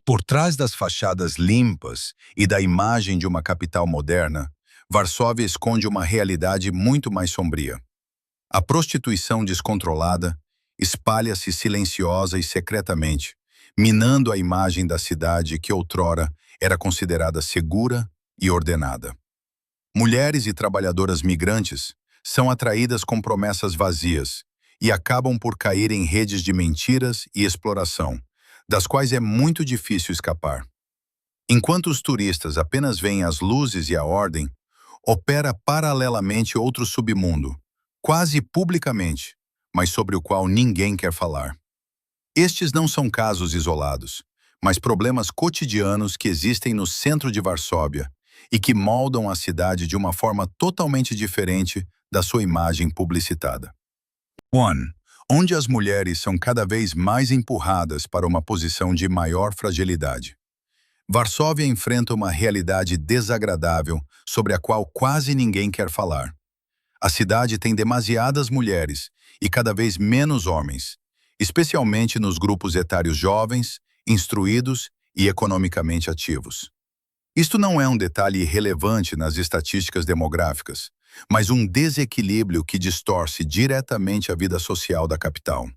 Por trás das fachadas limpas e da imagem de uma capital moderna, Varsóvia esconde uma realidade muito mais sombria. A prostituição descontrolada espalha-se silenciosa e secretamente, minando a imagem da cidade que outrora era considerada segura e ordenada. Mulheres e trabalhadoras migrantes são atraídas com promessas vazias e acabam por cair em redes de mentiras e exploração, das quais é muito difícil escapar. Enquanto os turistas apenas veem as luzes e a ordem, opera paralelamente outro submundo, quase publicamente, mas sobre o qual ninguém quer falar. Estes não são casos isolados, mas problemas cotidianos que existem no centro de Varsóvia e que moldam a cidade de uma forma totalmente diferente da sua imagem publicitada. 1. Onde as mulheres são cada vez mais empurradas para uma posição de maior fragilidade. Varsóvia enfrenta uma realidade desagradável sobre a qual quase ninguém quer falar. A cidade tem demasiadas mulheres e cada vez menos homens, especialmente nos grupos etários jovens, instruídos e economicamente ativos. Isto não é um detalhe irrelevante nas estatísticas demográficas, mas um desequilíbrio que distorce diretamente a vida social da capital.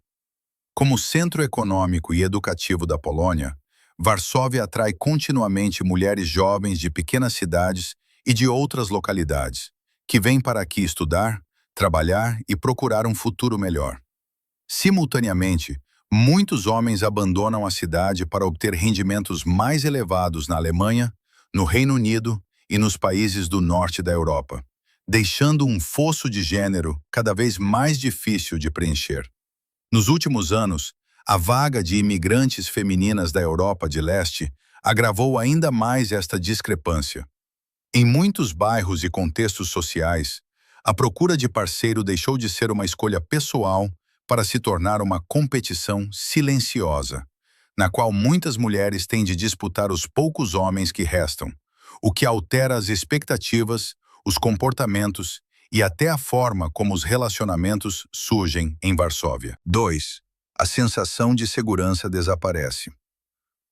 Como centro econômico e educativo da Polônia, Varsóvia atrai continuamente mulheres jovens de pequenas cidades e de outras localidades, que vêm para aqui estudar, trabalhar e procurar um futuro melhor. Simultaneamente, muitos homens abandonam a cidade para obter rendimentos mais elevados na Alemanha, no Reino Unido e nos países do norte da Europa, deixando um fosso de gênero cada vez mais difícil de preencher. Nos últimos anos, a vaga de imigrantes femininas da Europa de Leste agravou ainda mais esta discrepância. Em muitos bairros e contextos sociais, a procura de parceiro deixou de ser uma escolha pessoal para se tornar uma competição silenciosa, na qual muitas mulheres têm de disputar os poucos homens que restam, o que altera as expectativas, os comportamentos e até a forma como os relacionamentos surgem em Varsóvia. 2. A sensação de segurança desaparece.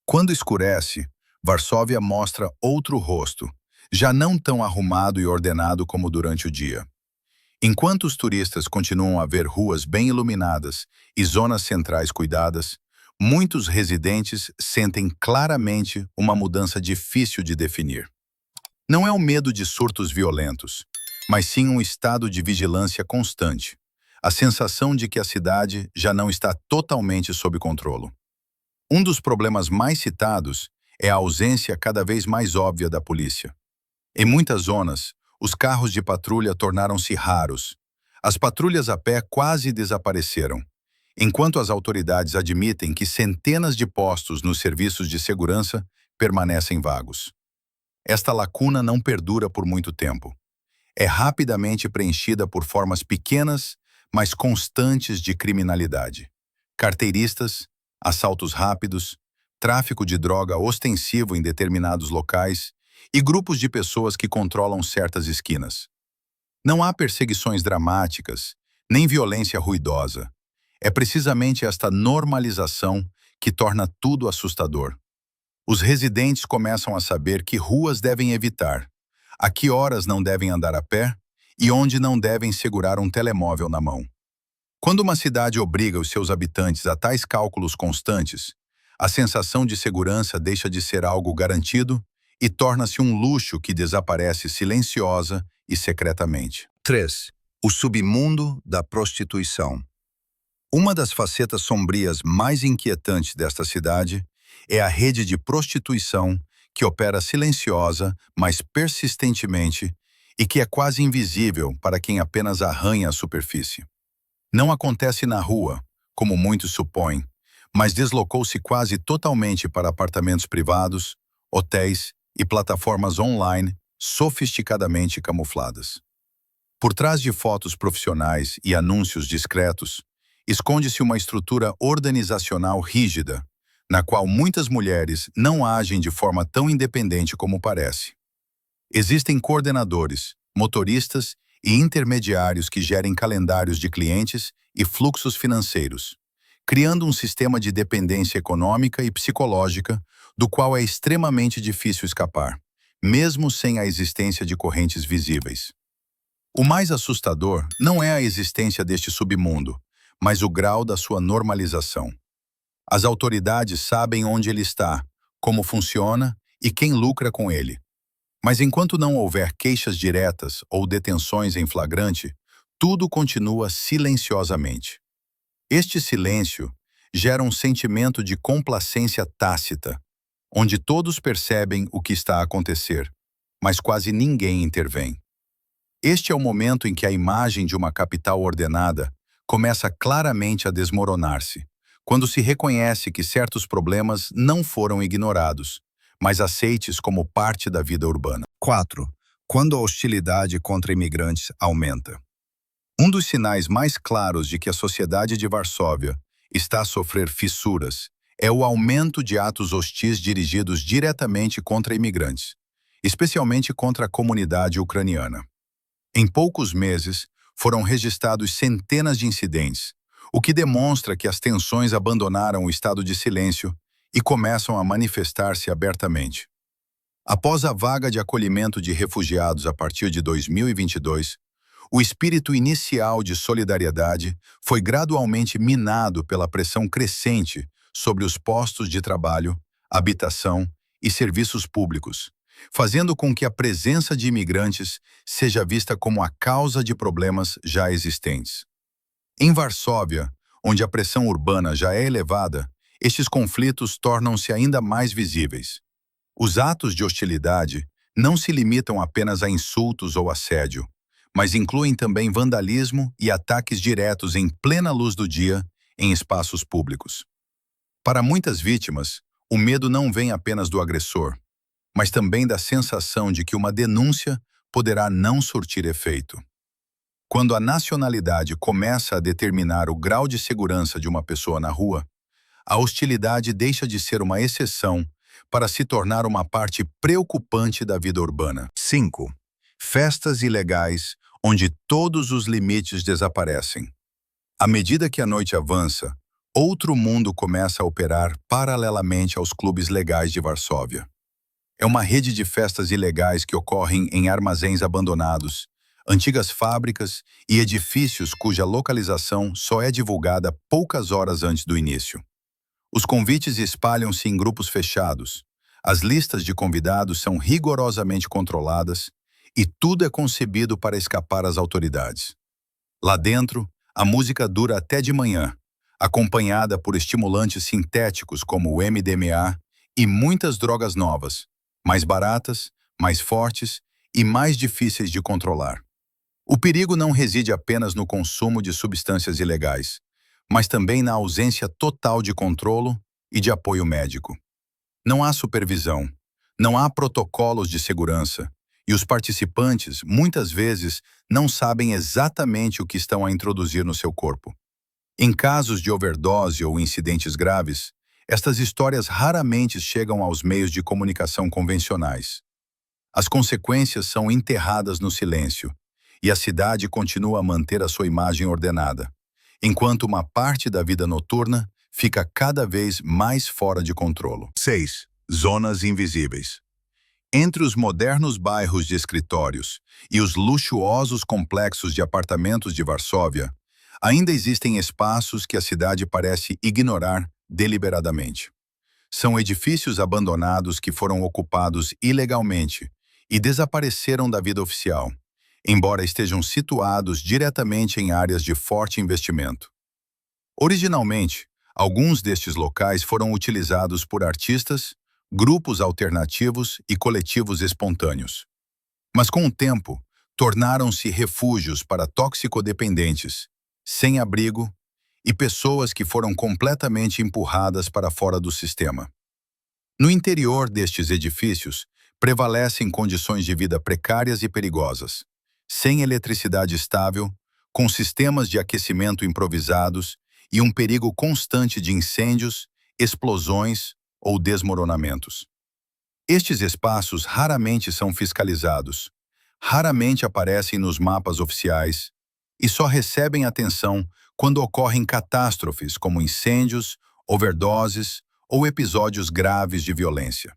Quando escurece, Varsóvia mostra outro rosto, já não tão arrumado e ordenado como durante o dia. Enquanto os turistas continuam a ver ruas bem iluminadas e zonas centrais cuidadas, muitos residentes sentem claramente uma mudança difícil de definir. Não é o medo de surtos violentos, mas sim um estado de vigilância constante, a sensação de que a cidade já não está totalmente sob controle. Um dos problemas mais citados é a ausência cada vez mais óbvia da polícia. Em muitas zonas, os carros de patrulha tornaram-se raros. As patrulhas a pé quase desapareceram, enquanto as autoridades admitem que centenas de postos nos serviços de segurança permanecem vagos. Esta lacuna não perdura por muito tempo. É rapidamente preenchida por formas pequenas, mas constantes de criminalidade. Carteiristas, assaltos rápidos, tráfico de droga ostensivo em determinados locais e grupos de pessoas que controlam certas esquinas. Não há perseguições dramáticas, nem violência ruidosa. É precisamente esta normalização que torna tudo assustador. Os residentes começam a saber que ruas devem evitar, a que horas não devem andar a pé e onde não devem segurar um telemóvel na mão. Quando uma cidade obriga os seus habitantes a tais cálculos constantes, a sensação de segurança deixa de ser algo garantido e torna-se um luxo que desaparece silenciosa e secretamente. 3. O submundo da prostituição. Uma das facetas sombrias mais inquietantes desta cidade é a rede de prostituição que opera silenciosa, mas persistentemente, e que é quase invisível para quem apenas arranha a superfície. Não acontece na rua, como muitos supõem, mas deslocou-se quase totalmente para apartamentos privados, hotéis e plataformas online sofisticadamente camufladas. Por trás de fotos profissionais e anúncios discretos, esconde-se uma estrutura organizacional rígida, na qual muitas mulheres não agem de forma tão independente como parece. Existem coordenadores, motoristas e intermediários que gerem calendários de clientes e fluxos financeiros, criando um sistema de dependência econômica e psicológica do qual é extremamente difícil escapar, mesmo sem a existência de correntes visíveis. O mais assustador não é a existência deste submundo, mas o grau da sua normalização. As autoridades sabem onde ele está, como funciona e quem lucra com ele. Mas enquanto não houver queixas diretas ou detenções em flagrante, tudo continua silenciosamente. Este silêncio gera um sentimento de complacência tácita, onde todos percebem o que está a acontecer, mas quase ninguém intervém. Este é o momento em que a imagem de uma capital ordenada começa claramente a desmoronar-se, quando se reconhece que certos problemas não foram ignorados, mas aceites como parte da vida urbana. 4. Quando a hostilidade contra imigrantes aumenta. Um dos sinais mais claros de que a sociedade de Varsóvia está a sofrer fissuras é o aumento de atos hostis dirigidos diretamente contra imigrantes, especialmente contra a comunidade ucraniana. Em poucos meses, foram registrados centenas de incidentes, o que demonstra que as tensões abandonaram o estado de silêncio e começam a manifestar-se abertamente. Após a vaga de acolhimento de refugiados a partir de 2022, o espírito inicial de solidariedade foi gradualmente minado pela pressão crescente sobre os postos de trabalho, habitação e serviços públicos, fazendo com que a presença de imigrantes seja vista como a causa de problemas já existentes. Em Varsóvia, onde a pressão urbana já é elevada, estes conflitos tornam-se ainda mais visíveis. Os atos de hostilidade não se limitam apenas a insultos ou assédio, mas incluem também vandalismo e ataques diretos em plena luz do dia em espaços públicos. Para muitas vítimas, o medo não vem apenas do agressor, mas também da sensação de que uma denúncia poderá não surtir efeito. Quando a nacionalidade começa a determinar o grau de segurança de uma pessoa na rua, a hostilidade deixa de ser uma exceção para se tornar uma parte preocupante da vida urbana. 5. Festas ilegais onde todos os limites desaparecem. À medida que a noite avança, outro mundo começa a operar paralelamente aos clubes legais de Varsóvia. É uma rede de festas ilegais que ocorrem em armazéns abandonados, antigas fábricas e edifícios cuja localização só é divulgada poucas horas antes do início. Os convites espalham-se em grupos fechados, as listas de convidados são rigorosamente controladas e tudo é concebido para escapar às autoridades. Lá dentro, a música dura até de manhã, acompanhada por estimulantes sintéticos como o MDMA e muitas drogas novas, mais baratas, mais fortes e mais difíceis de controlar. O perigo não reside apenas no consumo de substâncias ilegais, mas também na ausência total de controlo e de apoio médico. Não há supervisão, não há protocolos de segurança, e os participantes, muitas vezes, não sabem exatamente o que estão a introduzir no seu corpo. Em casos de overdose ou incidentes graves, estas histórias raramente chegam aos meios de comunicação convencionais. As consequências são enterradas no silêncio, e a cidade continua a manter a sua imagem ordenada, enquanto uma parte da vida noturna fica cada vez mais fora de controle. 6. Zonas invisíveis. Entre os modernos bairros de escritórios e os luxuosos complexos de apartamentos de Varsóvia, ainda existem espaços que a cidade parece ignorar deliberadamente. São edifícios abandonados que foram ocupados ilegalmente e desapareceram da vida oficial, embora estejam situados diretamente em áreas de forte investimento. Originalmente, alguns destes locais foram utilizados por artistas, grupos alternativos e coletivos espontâneos. Mas com o tempo, tornaram-se refúgios para toxicodependentes, sem abrigo e pessoas que foram completamente empurradas para fora do sistema. No interior destes edifícios, prevalecem condições de vida precárias e perigosas, sem eletricidade estável, com sistemas de aquecimento improvisados e um perigo constante de incêndios, explosões ou desmoronamentos. Estes espaços raramente são fiscalizados, raramente aparecem nos mapas oficiais e só recebem atenção quando ocorrem catástrofes como incêndios, overdoses ou episódios graves de violência.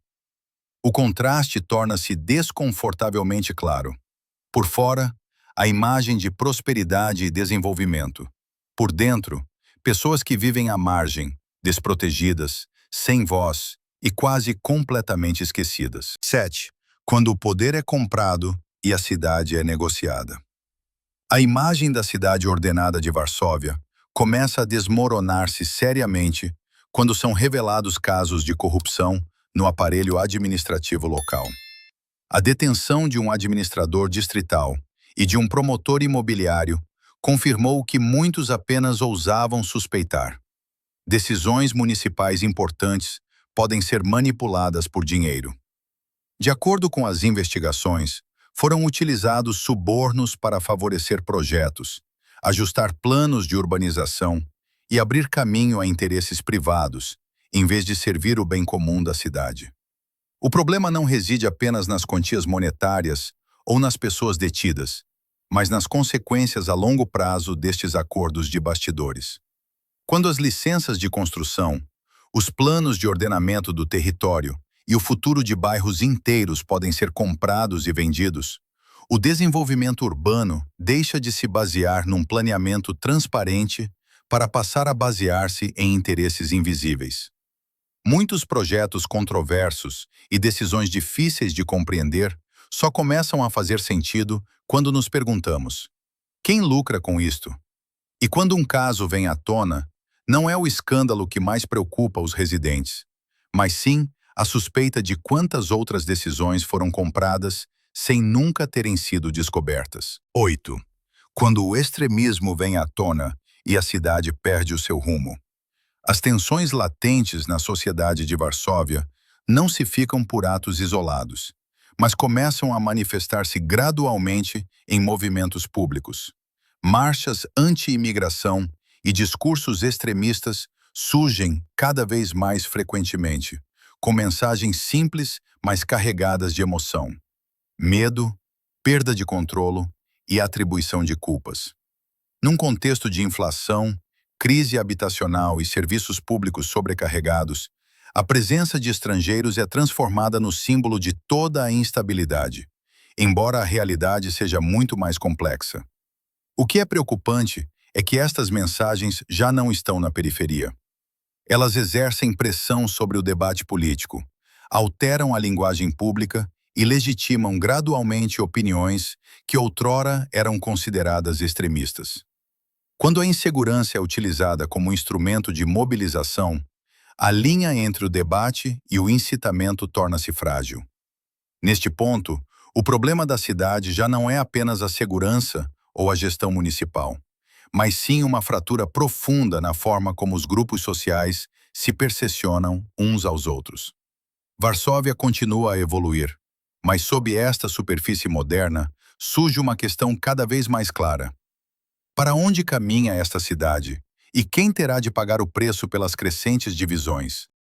O contraste torna-se desconfortavelmente claro. Por fora, a imagem de prosperidade e desenvolvimento. Por dentro, pessoas que vivem à margem, desprotegidas, sem voz e quase completamente esquecidas. 7. Quando o poder é comprado e a cidade é negociada. A imagem da cidade ordenada de Varsóvia começa a desmoronar-se seriamente quando são revelados casos de corrupção no aparelho administrativo local. A detenção de um administrador distrital e de um promotor imobiliário confirmou o que muitos apenas ousavam suspeitar. Decisões municipais importantes podem ser manipuladas por dinheiro. De acordo com as investigações, foram utilizados subornos para favorecer projetos, ajustar planos de urbanização e abrir caminho a interesses privados, em vez de servir o bem comum da cidade. O problema não reside apenas nas quantias monetárias ou nas pessoas detidas, mas nas consequências a longo prazo destes acordos de bastidores. Quando as licenças de construção, os planos de ordenamento do território e o futuro de bairros inteiros podem ser comprados e vendidos, o desenvolvimento urbano deixa de se basear num planeamento transparente para passar a basear-se em interesses invisíveis. Muitos projetos controversos e decisões difíceis de compreender só começam a fazer sentido quando nos perguntamos: quem lucra com isto? E quando um caso vem à tona, não é o escândalo que mais preocupa os residentes, mas sim a suspeita de quantas outras decisões foram compradas sem nunca terem sido descobertas. 8. Quando o extremismo vem à tona e a cidade perde o seu rumo. As tensões latentes na sociedade de Varsóvia não se ficam por atos isolados, mas começam a manifestar-se gradualmente em movimentos públicos. Marchas anti-imigração e discursos extremistas surgem cada vez mais frequentemente, com mensagens simples, mas carregadas de emoção. Medo, perda de controle e atribuição de culpas. Num contexto de inflação, crise habitacional e serviços públicos sobrecarregados, a presença de estrangeiros é transformada no símbolo de toda a instabilidade, embora a realidade seja muito mais complexa. O que é preocupante é que estas mensagens já não estão na periferia. Elas exercem pressão sobre o debate político, alteram a linguagem pública e legitimam gradualmente opiniões que outrora eram consideradas extremistas. Quando a insegurança é utilizada como instrumento de mobilização, a linha entre o debate e o incitamento torna-se frágil. Neste ponto, o problema da cidade já não é apenas a segurança ou a gestão municipal, mas sim uma fratura profunda na forma como os grupos sociais se percepcionam uns aos outros. Varsóvia continua a evoluir, mas sob esta superfície moderna surge uma questão cada vez mais clara. Para onde caminha esta cidade? E quem terá de pagar o preço pelas crescentes divisões?